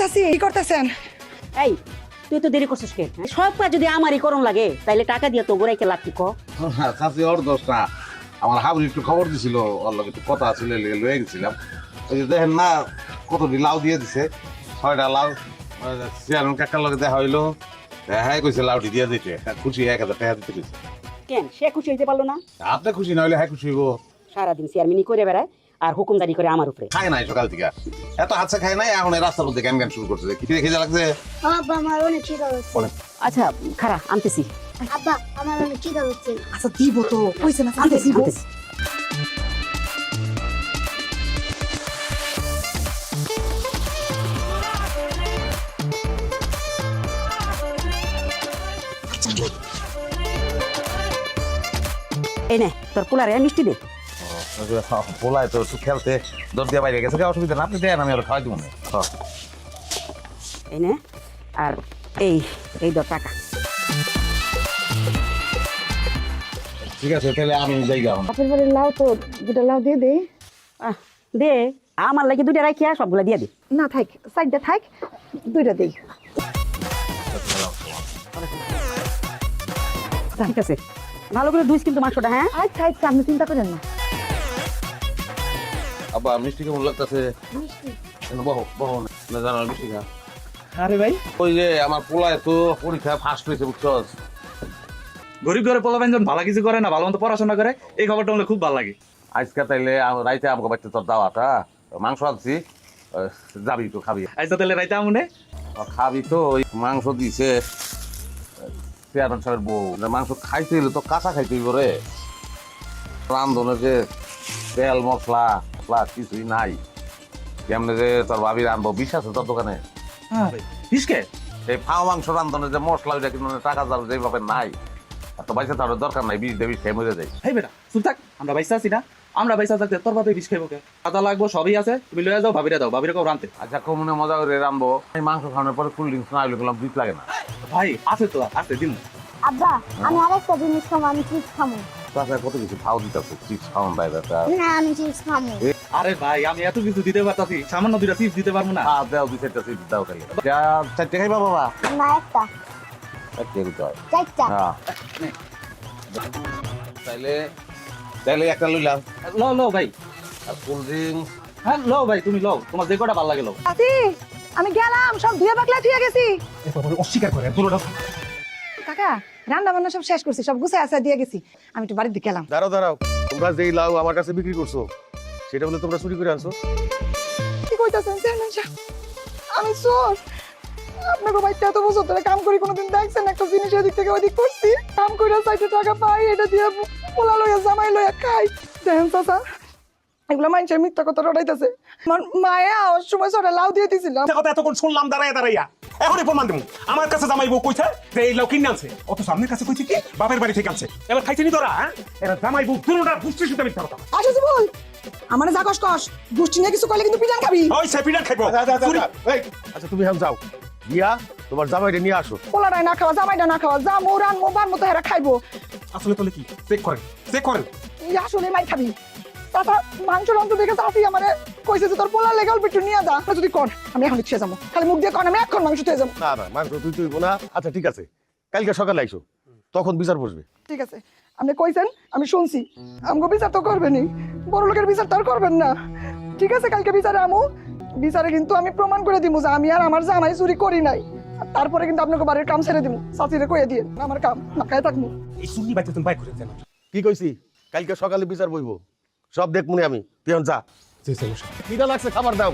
চাচি কি করতেছেন? এই তুই তো দেরি করছিস কে? সব কাজ যদি আমারই করণ লাগে তাইলে টাকা দিয়ে তো গোড়াইকে লাগ কি ক? চাচি ওর দোষটা আমার হাবুর একটু খবর দিছিল, ওর লগে একটু কথা ছিল, লয়ে গেছিলাম। ওই যে দেখেন না কতটি লাউ দিয়ে দিছে, 6টা লাউ। চেয়ারম্যান কাকার লগে দেখা হইলো, হ্যাঁ কইছে লাউটি দিয়ে দিতে, খুশি 1000 টাকা দিতে কইছে। কেন সে খুশি হইতে পারলো না? আপনি খুশি না হইলে হ্যাঁ খুশি হইব। সারাদিন চেয়ারম্যানই করে বেড়ায় আর হুকুমদারি করে আমার উপরে। খায় নাই সকাল থেকে, এত হাতছে খায় নাই, এখন এই রাস্তার মধ্যে জ্ঞান শুরু করছে। কি খেয়ে লাগছে? আব্বা আমার অনেক খিদা হচ্ছে। আচ্ছা খারা আনতেছি। আব্বা আমার অনেক খিদা হচ্ছে। আচ্ছা দিব তো, কইছে না চাচি আনতেছি দিব। আনতেছি। এই নে তোর পোলারে মিষ্টি দে। বলাই তো একটু খেলতে দর দিয়ে বাইরে গেছে, অসুবিধা না, আপনি দেন আমি ওরা খাওয়াই দিব না। এই নে আর এই এই দর টাকা। ঠিক আছে তাহলে আমি যাই গা। বাপের বাড়ির লাউ তো, দুটা লাউ দিয়ে দে। দে আমার লাগে দুইটা রাখিয়া সবগুলা দিয়ে দে। না থাক, সাইডটা থাক, দুইটা দেই। ঠিক আছে ভালো করে ধুইস কিন্তু মাংসটা। হ্যাঁ আচ্ছা আচ্ছা, আপনি চিন্তা করেন না। আব্বা মিষ্টি কেমন লাগতেছে? বহো বহো না জানো মিষ্টি খা। আরে ভাই ওই যে আমার পোলায় তো পরীক্ষা ফার্স্ট হয়েছে বুঝছস। গরিব ঘরে পোলা ব্যঞ্জন ভালো কিছু করে না, ভালো মতো পড়াশোনা করে, এই খবরটা হলে খুব ভালো লাগে। আজকে তাইলে রাইতে আমাকে বাড়িতে তোর দাওয়াটা, মাংস আনছি, যাবি তো খাবি। আচ্ছা তাহলে রাইতে আমনে খাবি তো ওই মাংস দিছে চেয়ারম্যান সাহেবের বউ, মাংস খাইতে হইলে তো কাঁচা খাইতে হইব রে। রান্ধনে যে তেল মশলা কিছুই নাই, কেমনে যে তোর ভাবি রান্ধবো? বিশ্বাস আছে তোর দোকানে? হিসকে এই ফাও মাংস রান্ধনে যে মশলা ওইটা কিন্তু টাকা জাল যেভাবে নাই, এত পয়সা তোর দরকার নাই, বিষ দেবি খেয়ে মরে যায়। হেই বেটা চুপ থাক, আমরা বাইসা আছি না? আমরা বাইসা থাকতে তোর বাপে বিষ খাইব কে? কাদা লাগবো সবই আছে, তুমি লয়ে যাও, ভাবিরে দাও, ভাবিরে কেউ রানতে। আচ্ছা কমনে মজা করে রান্ধবো, এই মাংস খাওয়ানোর পরে কোল্ড ড্রিঙ্কস না হইলে বললাম দিত লাগে না। ভাই আছে তো, আছে দিন। আব্বা আমি আরেকটা জিনিস খাবো, আমি চিপস খাবো। তাছাড়া কত কিছু খাও দিতেছে, চিপস খাওয়ান দেয় ব্যাটা। না আমি চিপস খাবো। আরে ভাই আমি এত কিছু দিতে পারতাছি, সামান্য দুইটা চিপস দিতে পারবো না? দেও দুই চারটা চিপস দাও তাহলে। চারটে খাইবা বাবা? না একটা চারটে দিতে হয়। চারটা। হ্যাঁ তাইলে তাইলে একটা লইলাম, লো লো ভাই। আর কোল্ড ড্রিঙ্কস। হ্যাঁ লো ভাই, তুমি লো, তোমার যে কটা ভালো লাগে লো। চাচি আমি গেলাম, সব ধুয়ে পাকলা ঠিক গেছি। অস্বীকার করে পুরোটা। কাকা রান্না বান্না সব শেষ করছি, সব গুছাই আসা দিয়ে গেছি, আমি একটু বাড়ির দিকে গেলাম। দাঁড়াও দাঁড়াও, তোমরা যেই লাউ আমার কাছে বিক্রি করছো সেটা বলে তোমরা চুরি করে আনছো? কি কইতাছেন চেয়ারম্যান সাহেব? আমি চোর? আপনাকে বাড়িতে এত বছর ধরে কাম করি, কোনোদিন দেখছেন একটা জিনিস এদিক থেকে ওদিক করছি? কাম করে চাইতে টাকা পাই, এটা দিয়ে পোলা লইয়া জামাই লইয়া খাই। দেখেন চাচা এগুলো মানুষের মিথ্যা কথা রটাইতেছে। আমার মায়ে আওয়ার সময় সরে লাউ দিয়ে দিছিলাম। কথা এতক্ষণ শুনলাম দাঁড়াইয়া দাঁড়াইয়া, এখনই প্রমাণ দেবো। আমার কাছে জামাই বউ কইছে যে এই লাউ কিনে আনছে, অথচ আপনার কাছে কইছে কি বাপের বাড়ি থেকে আনছে। এবার খাইছে নি তোরা? হ্যাঁ এরা জামাই বউ দুটোটা বুঝতে শুনতে মিথ্যা কথা। আসো বল আমার যা কস কস, গোষ্ঠী নিয়ে কিছু করলে কিন্তু পিটান খাবি। ওই সে পিটার খাইবো। আচ্ছা তুমি এখন যাও, গিয়া তোমার জামাইটা নিয়ে আসো। পোলাটাই না খাওয়া, জামাইটা না খাওয়া, যা মোরান মোবার মতো হেরা খাইবো। আসলে তোলে কি চেক করেন, চেক করেন। এই আসলে মাই খাবি। চাচা মাংস রন্ত দেখে চাচি আমারে কইছে যে তোর পোলা লেগে অল্প একটু নিয়ে যা। যদি কর আমি এখন ইচ্ছে যাবো, খালি মুখ দিয়ে কর, আমি এখন মাংস খেয়ে যাবো। না না মাংস তুই তুই না। আচ্ছা ঠিক আছে, কালকে সকালে আইসো, তখন বিচার বসবে। ঠিক আছে আপনি কইছেন, আমি শুনছি, আমগো বিচার তো করবেনই, বড় লোকের বিচার তো আর করবেন না। ঠিক আছে কালকে বিচারে আমু, বিচারে কিন্তু আমি প্রমাণ করে দিব যে আমি আর আমার জামাই চুরি করি নাই। আর তারপরে কিন্তু আপনাকে বাড়ির কাম ছেড়ে দিব, চাচিরে কইয়ে দিয়ে আমার কাম না খায় থাকবো। এই সুন্নি বাইতে তুমি বাইক করে দেন। কি কইছি? কালকে সকালে বিচার বইবো, সব দেখমুনি আমি। তুই এখন যা। জি স্যার। কিটা লাগছে খাবার দাও।